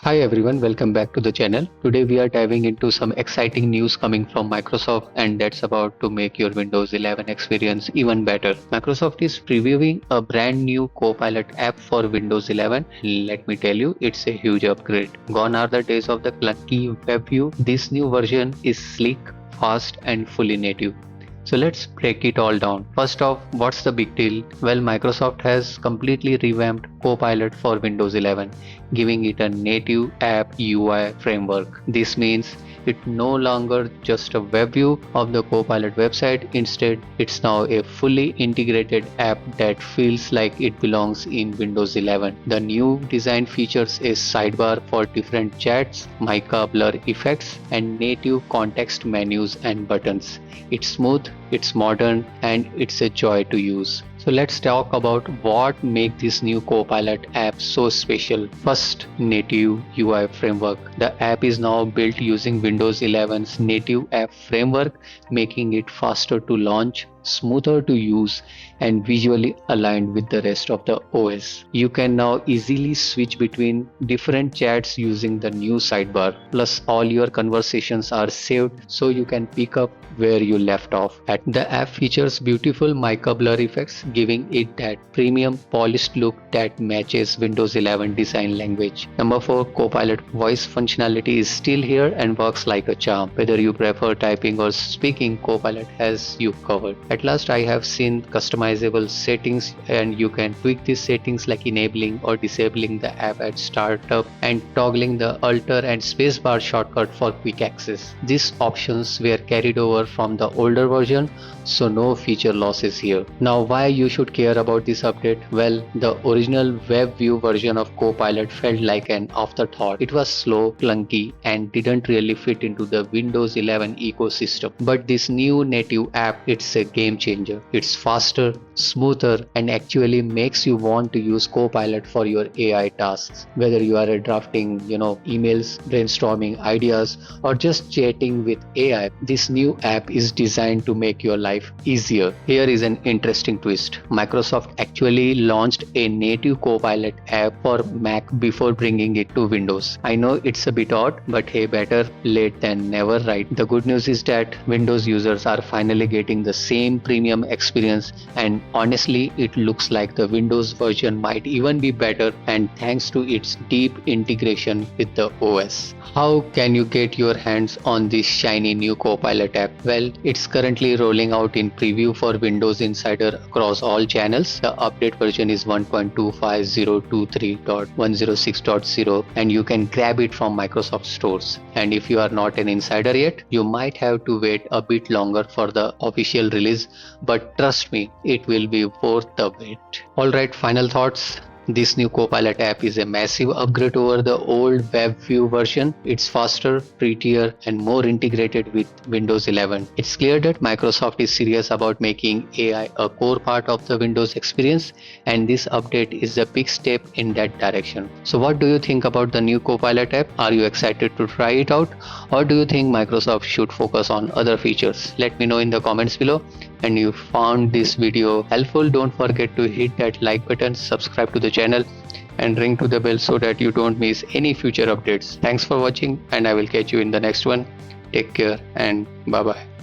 Hi everyone, welcome back to the channel. Today we are diving into some exciting news coming from Microsoft, and that's about to make your Windows 11 experience even better. Microsoft is previewing a brand new Copilot app for Windows 11. Let me tell you, it's a huge upgrade. Gone are the days of the clunky web view. This new version is sleek, fast and fully native. So let's break it all down. First off, what's the big deal? Well, Microsoft has completely revamped Copilot for Windows 11, giving it a native app UI framework. This means it's no longer just a web view of the Copilot website. Instead, it's now a fully integrated app that feels like it belongs in Windows 11. The new design features a sidebar for different chats, mica blur effects, and native context menus and buttons. It's smooth, it's modern, and it's a joy to use. So let's talk about what makes this new Copilot app so special. First, native UI framework. The app is now built using Windows 11's native app framework, making it faster to launch, smoother to use, and visually aligned with the rest of the OS. You can now easily switch between different chats using the new sidebar. Plus, all your conversations are saved so you can pick up where you left off. The app features beautiful mica blur effects, giving it that premium polished look that matches Windows 11 design language. Number 4, Copilot voice functionality is still here and works like a charm. Whether you prefer typing or speaking, Copilot has you covered. At last, I have seen customizable settings, and you can tweak these settings like enabling or disabling the app at startup and toggling the alter and spacebar shortcut for quick access. These options were carried over from the older version, so no feature losses here. Now, why you should care about this update? Well, the original web view version of Copilot felt like an afterthought. It was slow, clunky, and didn't really fit into the Windows 11 ecosystem. But this new native app, it's a game changer. It's faster, smoother, and actually makes you want to use Copilot for your AI tasks. Whether you are drafting, emails, brainstorming ideas, or just chatting with AI, this new app is designed to make your life easier. Here is an interesting twist. Microsoft actually launched a native Copilot app for Mac before bringing it to Windows. I know it's a bit odd, but hey, better late than never, right? The good news is that Windows users are finally getting the same premium experience, and honestly, it looks like the Windows version might even be better, and thanks to its deep integration with the OS. How can you get your hands on this shiny new Copilot app? Well, it's currently rolling out in preview for Windows Insider across all channels. The update version is 1.25023.106.0, and you can grab it from Microsoft stores. And if you are not an insider yet, you might have to wait a bit longer for the official release, but trust me, it will be worth the wait. Alright, final thoughts. This new Copilot app is a massive upgrade over the old WebView version. It's faster, prettier, and more integrated with Windows 11. It's clear that Microsoft is serious about making AI a core part of the Windows experience, and this update is a big step in that direction. So what do you think about the new Copilot app? Are you excited to try it out, or do you think Microsoft should focus on other features? Let me know in the comments below. And you found this video helpful, don't forget to hit that like button, subscribe to the channel, and ring to the bell so that you don't miss any future updates. Thanks for watching, and I will catch you in the next one. Take care and bye bye.